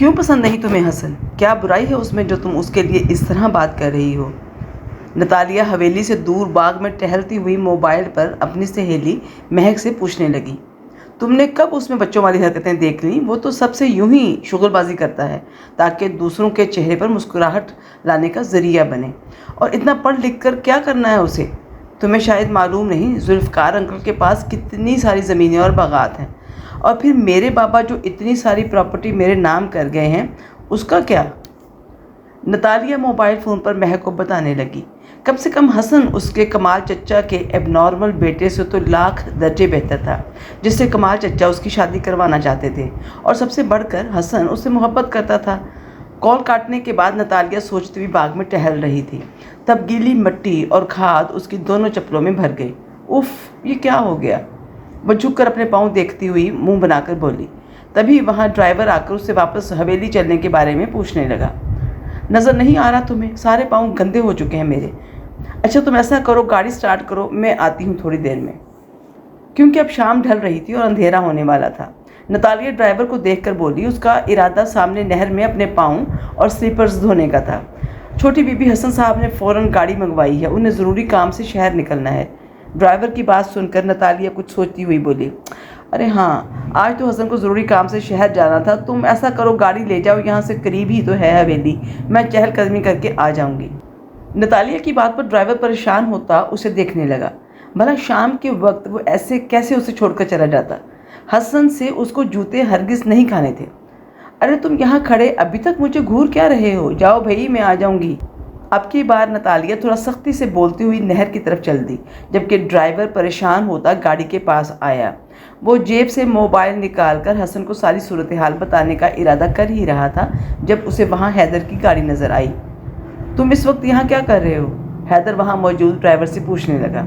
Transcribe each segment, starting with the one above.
کیوں پسند نہیں تمہیں حسن؟ کیا برائی ہے اس میں جو تم اس کے لیے اس طرح بات کر رہی ہو؟ نتالیہ حویلی سے دور باغ میں ٹہلتی ہوئی موبائل پر اپنی سہیلی مہک سے پوچھنے لگی۔ تم نے کب اس میں بچوں والی حرکتیں دیکھ لیں؟ وہ تو سب سے یوں ہی شغل بازی کرتا ہے تاکہ دوسروں کے چہرے پر مسکراہٹ لانے کا ذریعہ بنے، اور اتنا پڑھ لکھ کر کیا کرنا ہے اسے؟ تمہیں شاید معلوم نہیں ذوالفقار انکل کے پاس کتنی ساری زمینیں اور باغات ہیں، اور پھر میرے بابا جو اتنی ساری پراپرٹی میرے نام کر گئے ہیں، اس کا کیا؟ نتالیہ موبائل فون پر مہک کو بتانے لگی۔ کم سے کم حسن اس کے کمال چچا کے ایب نارمل بیٹے سے تو لاکھ درجے بہتر تھا، جس سے کمال چچا اس کی شادی کروانا چاہتے تھے، اور سب سے بڑھ کر حسن اس سے محبت کرتا تھا۔ کال کاٹنے کے بعد نتالیہ سوچتی ہوئی باغ میں ٹہل رہی تھی، تب گیلی مٹی اور کھاد اس کی دونوں چپلوں میں بھر گئی۔ اف، یہ کیا ہو گیا؟ وہ جھک کر اپنے پاؤں دیکھتی ہوئی منہ بنا کر بولی۔ تبھی وہاں ڈرائیور آ کر اس سے واپس حویلی چلنے کے بارے میں پوچھنے لگا۔ نظر نہیں آ رہا تمہیں؟ سارے پاؤں گندے ہو چکے ہیں میرے۔ اچھا تم ایسا کرو، گاڑی سٹارٹ کرو، میں آتی ہوں تھوڑی دیر میں، کیونکہ اب شام ڈھل رہی تھی اور اندھیرا ہونے والا تھا۔ نتالیہ ڈرائیور کو دیکھ کر بولی۔ اس کا ارادہ سامنے نہر میں اپنے پاؤں اور سلیپرز دھونے کا تھا۔ چھوٹی بی بی حسن صاحب نے فوراً گاڑی منگوائی ہے، انہیں ضروری کام سے شہر نکلنا ہے۔ ڈرائیور کی بات سن کر نتالیہ کچھ سوچتی ہوئی بولی، ارے ہاں، آج تو حسن کو ضروری کام سے شہر جانا تھا۔ تم ایسا کرو، گاڑی لے جاؤ، یہاں سے قریب ہی تو ہے حویلی، میں چہل قدمی کر کے آ جاؤں گی۔ نتالیہ کی بات پر ڈرائیور پریشان ہوتا اسے دیکھنے لگا۔ بھلا شام کے وقت وہ ایسے کیسے اسے چھوڑ کر چلا جاتا؟ حسن سے اس کو جوتے ہرگز نہیں کھانے تھے۔ ارے تم یہاں کھڑے ابھی تک مجھے گھور کیا رہے ہو؟ جاؤ بھائی، میں آ جاؤں گی۔ اب کی بار نتالیہ تھوڑا سختی سے بولتی ہوئی نہر کی طرف چل دی، جبکہ ڈرائیور پریشان ہوتا گاڑی کے پاس آیا۔ وہ جیب سے موبائل نکال کر حسن کو ساری صورتحال بتانے کا ارادہ کر ہی رہا تھا جب اسے وہاں حیدر کی گاڑی نظر آئی۔ تم اس وقت یہاں کیا کر رہے ہو؟ حیدر وہاں موجود ڈرائیور سے پوچھنے لگا۔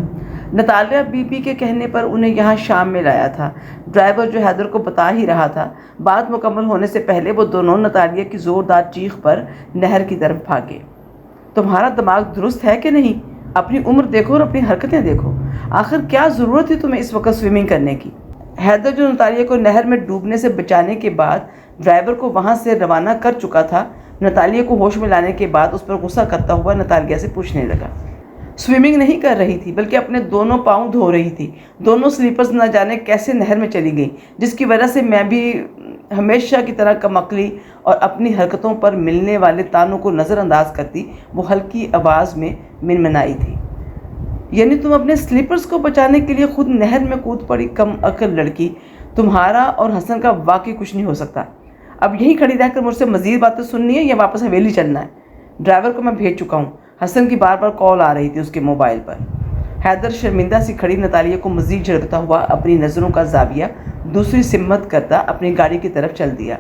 نتالیہ بی بی کے کہنے پر انہیں یہاں شام میں لایا تھا، ڈرائیور جو حیدر کو بتا ہی رہا تھا۔ بات مکمل ہونے سے پہلے وہ دونوں نتالیہ کی زوردار چیخ پر نہر کی طرف بھاگے۔ تمہارا دماغ درست ہے کہ نہیں؟ اپنی عمر دیکھو اور اپنی حرکتیں دیکھو، آخر کیا ضرورت تھی تمہیں اس وقت سوئمنگ کرنے کی؟ حیدر جو نتالیہ کو نہر میں ڈوبنے سے بچانے کے بعد ڈرائیور کو وہاں سے روانہ کر چکا تھا، نتالیہ کو ہوش میں لانے کے بعد اس پر غصہ کرتا ہوا نتالیہ سے پوچھنے لگا۔ سوئمنگ نہیں کر رہی تھی، بلکہ اپنے دونوں پاؤں دھو رہی تھی۔ دونوں سلیپرز نہ جانے کیسے نہر میں چلی گئیں، جس کی وجہ سے میں بھی ہمیشہ کی طرح کم عقلی اور اپنی حرکتوں پر ملنے والے تانوں کو نظر انداز کرتی وہ ہلکی آواز میں منمنائی تھی۔ یعنی تم اپنے سلیپرز کو بچانے کے لیے خود نہر میں کود پڑی؟ کم عقل لڑکی، تمہارا اور حسن کا واقعی کچھ نہیں ہو سکتا۔ اب یہی کھڑی رہ کر مجھ سے مزید باتیں سننی ہے یا واپس حویلی چلنا ہے؟ ڈرائیور کو میں بھیج چکا ہوں۔ حسن کی بار بار کال آ رہی تھی اس کے موبائل پر۔ حیدر شرمندہ سی کھڑی نتالیہ کو مزید جھڑکتا ہوا اپنی نظروں کا زاویہ دوسری سمت کرتا اپنی گاڑی کی طرف چل دیا۔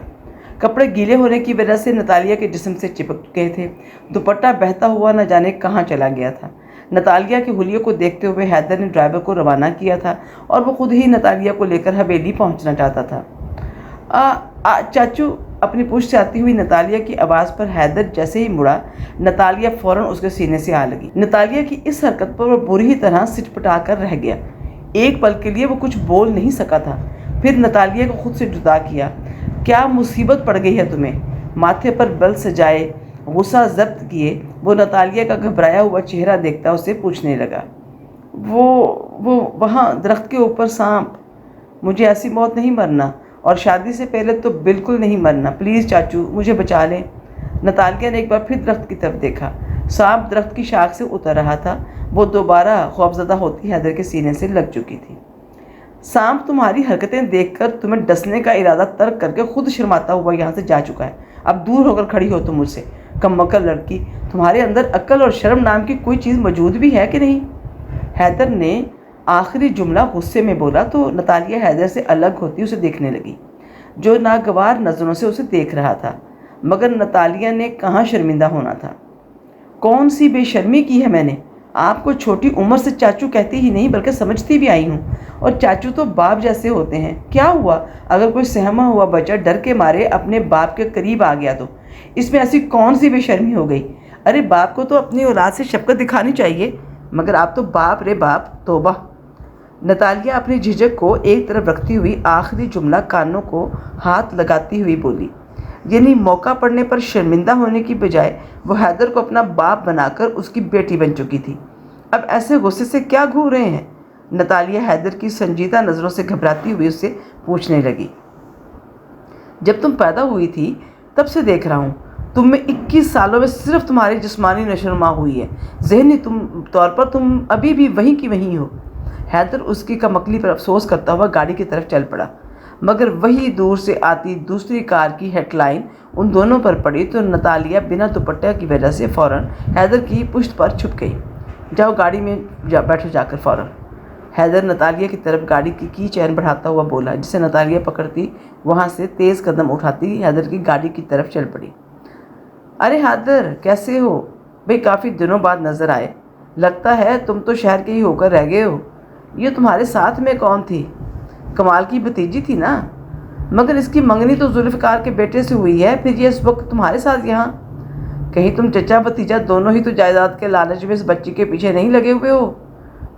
کپڑے گیلے ہونے کی وجہ سے نتالیہ کے جسم سے چپک گئے تھے، دوپٹہ بہتا ہوا نہ جانے کہاں چلا گیا تھا۔ نتالیہ کے حلیے کو دیکھتے ہوئے حیدر نے ڈرائیور کو روانہ کیا تھا اور وہ خود ہی نتالیہ کو لے کر حویلی پہنچنا چاہتا تھا۔ چاچو، اپنی پشت سے آتی ہوئی نتالیہ کی آواز پر حیدر جیسے ہی مڑا، نتالیہ فوراً اس کے سینے سے آ لگی۔ نتالیہ کی اس حرکت پر وہ بری طرح سچپٹا کر رہ گیا۔ ایک پل کے لیے وہ کچھ بول نہیں سکا تھا، پھر نتالیہ کو خود سے جدا کیا۔ کیا مصیبت پڑ گئی ہے تمہیں؟ ماتھے پر بل سجائے غصہ ضبط کیے وہ نتالیہ کا گھبرایا ہوا چہرہ دیکھتا اسے پوچھنے لگا۔ وہ وہاں درخت کے اوپر سانپ۔ مجھے ایسی موت نہیں مرنا، اور شادی سے پہلے تو بالکل نہیں مرنا۔ پلیز چاچو، مجھے بچا لیں۔ نتالیہ نے ایک بار پھر درخت کی طرف دیکھا۔ سانپ درخت کی شاخ سے اتر رہا تھا۔ وہ دوبارہ خوفزدہ ہوتی حیدر کے سینے سے لگ چکی تھی۔ سانپ تمہاری حرکتیں دیکھ کر تمہیں ڈسنے کا ارادہ ترک کر کے خود شرماتا ہوا یہاں سے جا چکا ہے۔ اب دور ہو کر کھڑی ہو تم مجھ سے، کم عقل لڑکی۔ تمہارے اندر عقل اور شرم نام کی کوئی چیز موجود بھی ہے کہ نہیں؟ حیدر نے آخری جملہ غصے میں بولا تو نتالیہ حیدر سے الگ ہوتی اسے دیکھنے لگی، جو ناگوار نظروں سے اسے دیکھ رہا تھا، مگر نتالیہ نے کہاں شرمندہ ہونا تھا۔ کون سی بے شرمی کی ہے میں نے؟ آپ کو چھوٹی عمر سے چاچو کہتی ہی نہیں بلکہ سمجھتی بھی آئی ہوں، اور چاچو تو باپ جیسے ہوتے ہیں۔ کیا ہوا اگر کوئی سہما ہوا بچہ ڈر کے مارے اپنے باپ کے قریب آ گیا تو؟ اس میں ایسی کون سی بے شرمی ہو گئی؟ ارے باپ کو تو اپنی اولاد سے شفقت دکھانی چاہیے، مگر آپ تو باپ رے باپ، توبہ۔ نتالیہ اپنی جھجک کو ایک طرف رکھتی ہوئی آخری جملہ کانوں کو ہاتھ لگاتی ہوئی بولی۔ یعنی موقع پڑنے پر شرمندہ ہونے کی بجائے وہ حیدر کو اپنا باپ بنا کر اس کی بیٹی بن چکی تھی۔ اب ایسے غصے سے کیا گھور رہے ہیں؟ نتالیہ حیدر کی سنجیدہ نظروں سے گھبراتی ہوئی اس سے پوچھنے لگی۔ جب تم پیدا ہوئی تھی تب سے دیکھ رہا ہوں، تم میں 21 سالوں میں صرف تمہاری جسمانی نشوونما ہوئی ہے، ذہنی طور پر تم ابھی بھی وہیں کی وہیں ہو۔ حیدر اس کی کمکلی پر افسوس کرتا ہوا گاڑی کی طرف چل پڑا، مگر وہی دور سے آتی دوسری کار کی ہیڈ لائن ان دونوں پر پڑی تو نتالیہ بنا دوپٹہ کی وجہ سے فوراً حیدر کی پشت پر چھپ گئی۔ جاؤ گاڑی میں بیٹھو جا کر فوراً، حیدر نتالیہ کی طرف گاڑی کی چین بڑھاتا ہوا بولا، جسے نتالیہ پکڑتی وہاں سے تیز قدم اٹھاتی حیدر کی گاڑی کی طرف چل پڑی۔ ارے حیدر کیسے ہو بھئی، کافی دنوں بعد نظر آئے، لگتا ہے تم تو شہر کے ہی ہو کر رہ گئے ہو۔ یہ تمہارے ساتھ میں کون تھی؟ کمال کی بھتیجی تھی نا، مگر اس کی منگنی تو ذوالفقار کے بیٹے سے ہوئی ہے، پھر یہ اس وقت تمہارے ساتھ یہاں؟ کہیں تم چچا بھتیجا دونوں ہی تو جائیداد کے لالچ میں اس بچی کے پیچھے نہیں لگے ہوئے ہو؟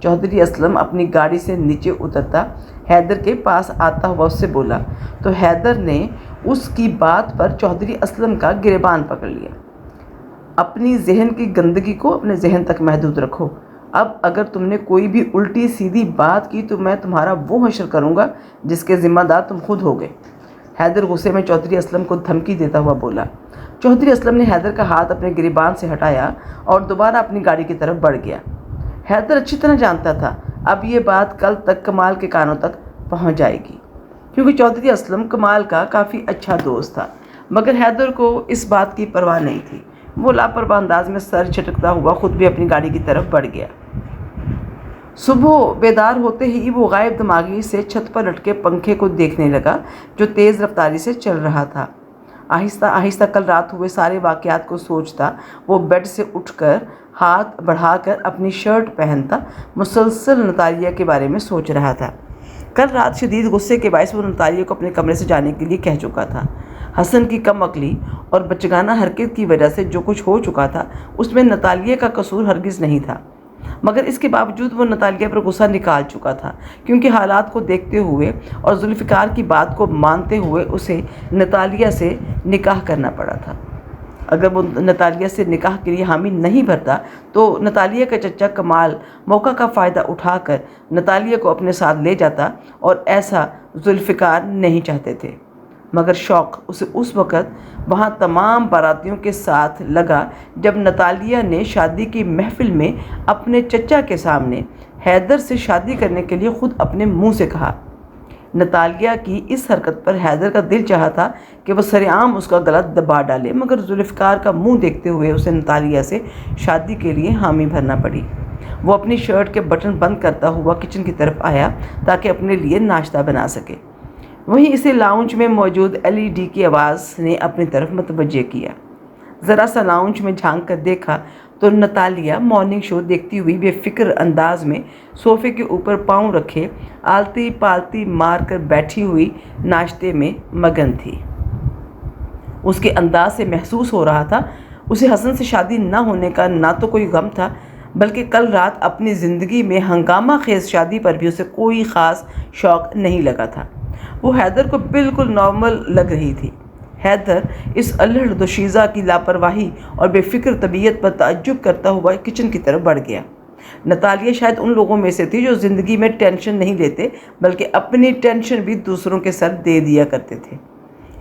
چودھری اسلم اپنی گاڑی سے نیچے اترتا حیدر کے پاس آتا ہوا اس سے بولا، تو حیدر نے اس کی بات پر چودھری اسلم کا گریبان پکڑ لیا۔ اپنی ذہن کی گندگی کو اپنے ذہن تک محدود رکھو، اب اگر تم نے کوئی بھی الٹی سیدھی بات کی تو میں تمہارا وہ حشر کروں گا جس کے ذمہ دار تم خود ہوگے۔ حیدر غصے میں چودھری اسلم کو دھمکی دیتا ہوا بولا۔ چودھری اسلم نے حیدر کا ہاتھ اپنے گریبان سے ہٹایا اور دوبارہ اپنی گاڑی کی طرف بڑھ گیا۔ حیدر اچھی طرح جانتا تھا اب یہ بات کل تک کمال کے کانوں تک پہنچ جائے گی، کیونکہ چودھری اسلم کمال کا کافی اچھا دوست تھا، مگر حیدر کو اس بات کی پرواہ نہیں تھی۔ وہ لاپرواہ انداز میں سر جھٹکتا ہوا خود بھی اپنی گاڑی کی طرف بڑھ گیا۔ صبح بیدار ہوتے ہی وہ غائب دماغی سے چھت پر لٹکے پنکھے کو دیکھنے لگا جو تیز رفتاری سے چل رہا تھا۔ آہستہ آہستہ کل رات ہوئے سارے واقعات کو سوچتا وہ بیڈ سے اٹھ کر ہاتھ بڑھا کر اپنی شرٹ پہنتا مسلسل نتالیہ کے بارے میں سوچ رہا تھا۔ کل رات شدید غصے کے باعث وہ نتالیہ کو اپنے کمرے سے جانے کے لیے کہہ چکا تھا۔ حسن کی کم عقلی اور بچگانہ حرکت کی وجہ سے جو کچھ ہو چکا تھا اس میں نتالیہ کا قصور ہرگز نہیں تھا، مگر اس کے باوجود وہ نتالیہ پر غصہ نکال چکا تھا، کیونکہ حالات کو دیکھتے ہوئے اور ذوالفقار کی بات کو مانتے ہوئے اسے نتالیہ سے نکاح کرنا پڑا تھا۔ اگر وہ نتالیہ سے نکاح کے لیے حامی نہیں بھرتا تو نتالیہ کا چچا کمال موقع کا فائدہ اٹھا کر نتالیہ کو اپنے ساتھ لے جاتا، اور ایسا ذوالفقار نہیں چاہتے تھے، مگر شوق اسے اس وقت وہاں تمام باراتیوں کے ساتھ لگا جب نتالیہ نے شادی کی محفل میں اپنے چچا کے سامنے حیدر سے شادی کرنے کے لیے خود اپنے منہ سے کہا۔ نتالیہ کی اس حرکت پر حیدر کا دل چاہا تھا کہ وہ سرعام اس کا گلا دبا ڈالے، مگر ذوالفقار کا منہ دیکھتے ہوئے اسے نتالیہ سے شادی کے لیے حامی بھرنا پڑی۔ وہ اپنی شرٹ کے بٹن بند کرتا ہوا کچن کی طرف آیا تاکہ اپنے لیے ناشتہ بنا سکے۔ وہیں اسے لاؤنج میں موجود LED کی آواز نے اپنی طرف متوجہ کیا۔ ذرا سا لاؤنج میں جھانک کر دیکھا تو نتالیہ مارننگ شو دیکھتی ہوئی بے فکر انداز میں صوفے کے اوپر پاؤں رکھے آلتی پالتی مار کر بیٹھی ہوئی ناشتے میں مگن تھی۔ اس کے انداز سے محسوس ہو رہا تھا اسے حسن سے شادی نہ ہونے کا نہ تو کوئی غم تھا، بلکہ کل رات اپنی زندگی میں ہنگامہ خیز شادی پر بھی اسے کوئی خاص شوق نہیں لگا تھا۔ وہ حیدر کو بالکل نارمل لگ رہی تھی۔ حیدر اس الہڑ دوشیزہ کی لاپرواہی اور بے فکر طبیعت پر تعجب کرتا ہوا کچن کی طرف بڑھ گیا۔ نتالیہ شاید ان لوگوں میں سے تھی جو زندگی میں ٹینشن نہیں لیتے بلکہ اپنی ٹینشن بھی دوسروں کے سر دے دیا کرتے تھے۔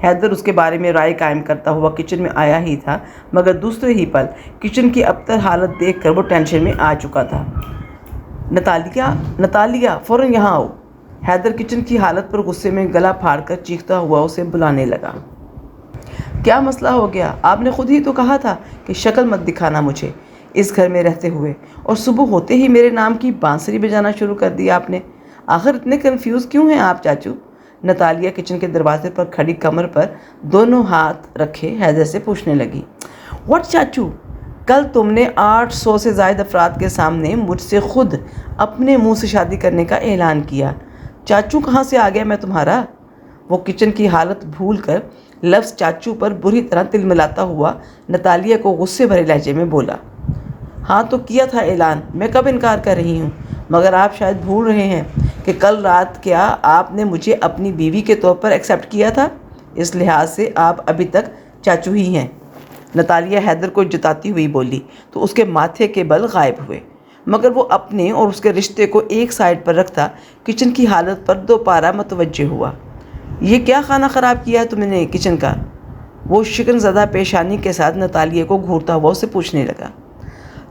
حیدر اس کے بارے میں رائے قائم کرتا ہوا کچن میں آیا ہی تھا، مگر دوسرے ہی پل کچن کی ابتر حالت دیکھ کر وہ ٹینشن میں آ چکا تھا۔ نتالیہ فوراً یہاں آؤ۔ حیدر کچن کی حالت پر غصے میں گلا پھاڑ کر چیختا ہوا اسے بلانے لگا۔ کیا مسئلہ ہو گیا؟ آپ نے خود ہی تو کہا تھا کہ شکل مت دکھانا مجھے اس گھر میں رہتے ہوئے، اور صبح ہوتے ہی میرے نام کی بانسری بجانا شروع کر دیا آپ نے۔ آخر اتنے کنفیوز کیوں ہیں آپ چاچو؟ نتالیہ کچن کے دروازے پر کھڑی کمر پر دونوں ہاتھ رکھے حیدر سے پوچھنے لگی۔ واٹ چاچو؟ کل تم نے 800 سے زائد افراد کے سامنے مجھ سے خود اپنے منہ سے شادی کرنے کا اعلان کیا۔ چاچو کہاں سے آ گیا میں تمہارا؟ وہ کچن کی حالت بھول کر لفظ چاچو پر بری طرح تل ملاتا ہوا نتالیہ کو غصے بھرے لہجے میں بولا۔ ہاں تو کیا تھا اعلان، میں کب انکار کر رہی ہوں، مگر آپ شاید بھول رہے ہیں کہ کل رات کیا آپ نے مجھے اپنی بیوی کے طور پر ایکسیپٹ کیا تھا؟ اس لحاظ سے آپ ابھی تک چاچو ہی ہیں، نتالیہ حیدر کو جتاتی ہوئی بولی تو اس کے ماتھے کے بل غائب ہوئے، مگر وہ اپنے اور اس کے رشتے کو ایک سائڈ پر رکھتا کچن کی حالت پر دوبارہ متوجہ ہوا۔ یہ کیا کھانا خراب کیا ہے تم نے کچن کا؟ وہ شکن زدہ پیشانی کے ساتھ نتالیہ کو گھورتا ہوا اسے پوچھنے لگا۔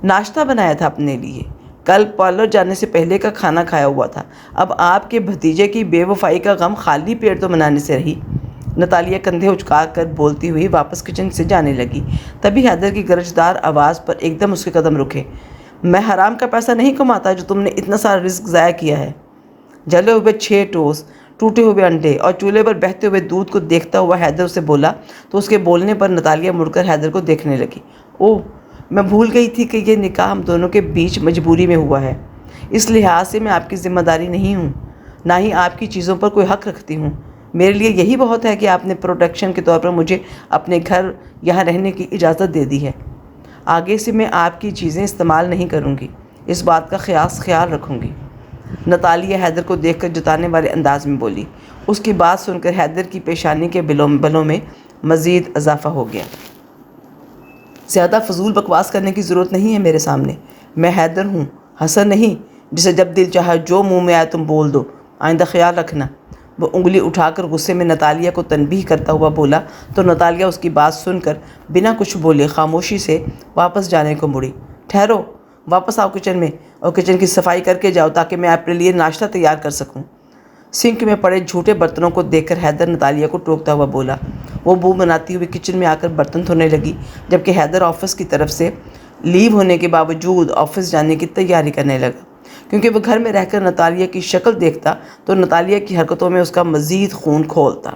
ناشتہ بنایا تھا اپنے لیے، کل پارلر جانے سے پہلے کا کھانا کھایا ہوا تھا، اب آپ کے بھتیجے کی بے وفائی کا غم خالی پیٹ تو منانے سے رہی۔ نتالیہ کندھے اچکا کر بولتی ہوئی واپس کچن سے جانے لگی، تبھی حیدر کی گرجدار آواز پر ایک دم اس کے قدم رکے۔ میں حرام کا پیسہ نہیں کماتا جو تم نے اتنا سارا رزق ضائع کیا ہے۔ جلے ہوئے 6 ٹوسٹ، ٹوٹے ہوئے انڈے اور چولہے پر بہتے ہوئے دودھ کو دیکھتا ہوا حیدر اسے بولا تو اس کے بولنے پر نتالیہ مڑ کر حیدر کو دیکھنے لگی۔ اوہ، میں بھول گئی تھی کہ یہ نکاح ہم دونوں کے بیچ مجبوری میں ہوا ہے، اس لحاظ سے میں آپ کی ذمہ داری نہیں ہوں، نہ ہی آپ کی چیزوں پر کوئی حق رکھتی ہوں۔ میرے لیے یہی بہت ہے کہ آپ نے پروٹیکشن کے طور پر مجھے اپنے گھر یہاں رہنے کی اجازت دے دی ہے۔ آگے سے میں آپ کی چیزیں استعمال نہیں کروں گی، اس بات کا خیال رکھوں گی، نتالیہ حیدر کو دیکھ کر جتانے والے انداز میں بولی۔ اس کی بات سن کر حیدر کی پیشانی کے بلوں میں مزید اضافہ ہو گیا۔ زیادہ فضول بکواس کرنے کی ضرورت نہیں ہے میرے سامنے، میں حیدر ہوں، حسن نہیں، جسے جب دل چاہا جو منہ میں آئے تم بول دو، آئندہ خیال رکھنا۔ وہ انگلی اٹھا کر غصے میں نتالیہ کو تنبیہ کرتا ہوا بولا تو نتالیہ اس کی بات سن کر بنا کچھ بولے خاموشی سے واپس جانے کو مڑی۔ ٹھہرو، واپس آؤ کچن میں اور کچن کی صفائی کر کے جاؤ تاکہ میں اپنے لیے ناشتہ تیار کر سکوں۔ سنک میں پڑے جھوٹے برتنوں کو دیکھ کر حیدر نتالیہ کو ٹوکتا ہوا بولا۔ وہ بو بناتی ہوئی کچن میں آ کر برتن دھونے لگی، جبکہ حیدر آفس کی طرف سے لیو ہونے کے باوجود آفس جانے کی تیاری کرنے لگا، کیونکہ وہ گھر میں رہ کر نتالیہ کی شکل دیکھتا تو نتالیہ کی حرکتوں میں اس کا مزید خون کھولتا۔